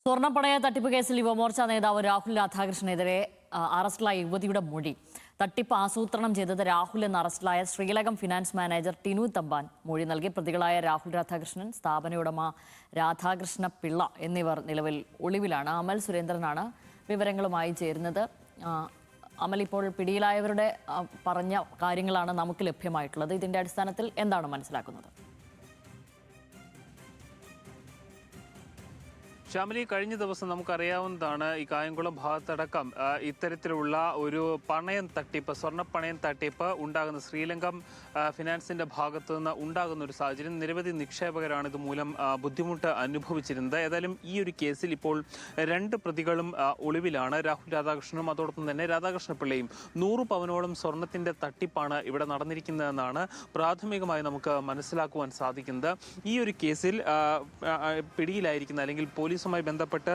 സ്വർണ്ണപ്പണയ തട്ടിപ്പ് കേസിൽ യുവമോർച്ച നേതാവ് രാഹുൽ രാധാകൃഷ്ണനെതിരെ അറസ്റ്റിലായ യുവതിയുടെ മൊഴി. തട്ടിപ്പ് ആസൂത്രണം ചെയ്തത് രാഹുൽ എന്ന് അറസ്റ്റിലായ ശ്രീലകം ഫിനാൻസ് മാനേജർ ടിനു തമ്പാൻ മൊഴി നൽകി. പ്രതികളായ രാഹുൽ രാധാകൃഷ്ണൻ, സ്ഥാപനയുടമ രാധാകൃഷ്ണ പിള്ള എന്നിവർ നിലവിൽ ഒളിവിലാണ്. അമൽ സുരേന്ദ്രനാണ് വിവരങ്ങളുമായി ചേരുന്നത്. അമൽ, ഇപ്പോൾ പിടിയിലായവരുടെ പറഞ്ഞ കാര്യങ്ങളാണ് നമുക്ക് ലഭ്യമായിട്ടുള്ളത്. ഇതിന്റെ അടിസ്ഥാനത്തിൽ എന്താണ് മനസ്സിലാക്കുന്നത്? ശ്യാമിലി, കഴിഞ്ഞ ദിവസം നമുക്കറിയാവുന്നതാണ് ഈ കായംകുളം ഭാഗത്തടക്കം ഇത്തരത്തിലുള്ള ഒരു പണയം തട്ടിപ്പ്, സ്വർണ്ണപ്പണയം തട്ടിപ്പ് ഉണ്ടാകുന്ന ശ്രീലങ്കം ഫിനാൻസിന്റെ ഭാഗത്തു നിന്ന് ഉണ്ടാകുന്ന ഒരു സാഹചര്യം. നിരവധി നിക്ഷേപകരാണ് ഇതുമൂലം ബുദ്ധിമുട്ട് അനുഭവിച്ചിരുന്നത്. ഏതായാലും ഈ ഒരു കേസിൽ ഇപ്പോൾ രണ്ട് പ്രതികളും ഒളിവിലാണ്. രാഹുൽ രാധാകൃഷ്ണനും അതോടൊപ്പം തന്നെ രാധാകൃഷ്ണ പിള്ളയും. 100 പവനോളം സ്വർണത്തിന്റെ തട്ടിപ്പാണ് ഇവിടെ നടന്നിരിക്കുന്നതെന്നാണ് പ്രാഥമികമായി നമുക്ക് മനസ്സിലാക്കുവാൻ സാധിക്കുന്നത്. ഈ ഒരു കേസിൽ പിടിയിലായിരിക്കുന്ന അല്ലെങ്കിൽ പോലീസുമായി ബന്ധപ്പെട്ട്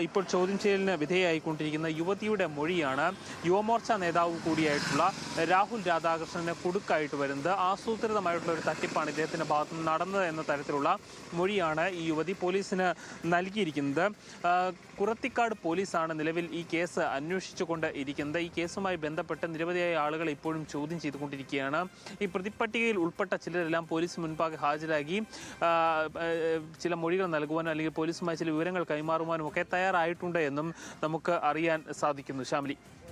ഇപ്പോൾ ചോദ്യം ചെയ്യലിന് വിധേയമായിക്കൊണ്ടിരിക്കുന്ന യുവതിയുടെ മൊഴിയാണ് യുവമോർച്ച നേതാവ് കൂടിയായിട്ടുള്ള രാഹുൽ രാധാകൃഷ്ണന് കുടുക്കായിട്ട് വരുന്നത്. ആസൂത്രിതമായിട്ടുള്ള ഒരു തട്ടിപ്പാണ് ഇദ്ദേഹത്തിന്റെ ഭാഗത്ത് നിന്ന് നടന്നത് എന്ന തരത്തിലുള്ള മൊഴിയാണ് ഈ യുവതി പോലീസിന് നൽകിയിരിക്കുന്നത്. കുറത്തിക്കാട് പോലീസാണ് നിലവിൽ ഈ കേസ് അന്വേഷിച്ചുകൊണ്ട് ഇരിക്കുന്നത്. ഈ കേസുമായി ബന്ധപ്പെട്ട് നിരവധിയായ ആളുകൾ ഇപ്പോഴും ചോദ്യം ചെയ്തുകൊണ്ടിരിക്കുകയാണ്. ഈ പ്രതിപ്പട്ടികയിൽ ഉൾപ്പെട്ട ചിലരെല്ലാം പോലീസ് മുൻപാകെ ഹാജരാക്കി ചില മൊഴികൾ നൽകുവാനോ അല്ലെങ്കിൽ പോലീസുമായി ചില വിവരങ്ങൾ കൈമാറുവാനും ഒക്കെ തയ്യാറായിട്ടുണ്ട് എന്നും നമുക്ക് അറിയാൻ സാധിക്കുന്നു. ശ്യാമിലി.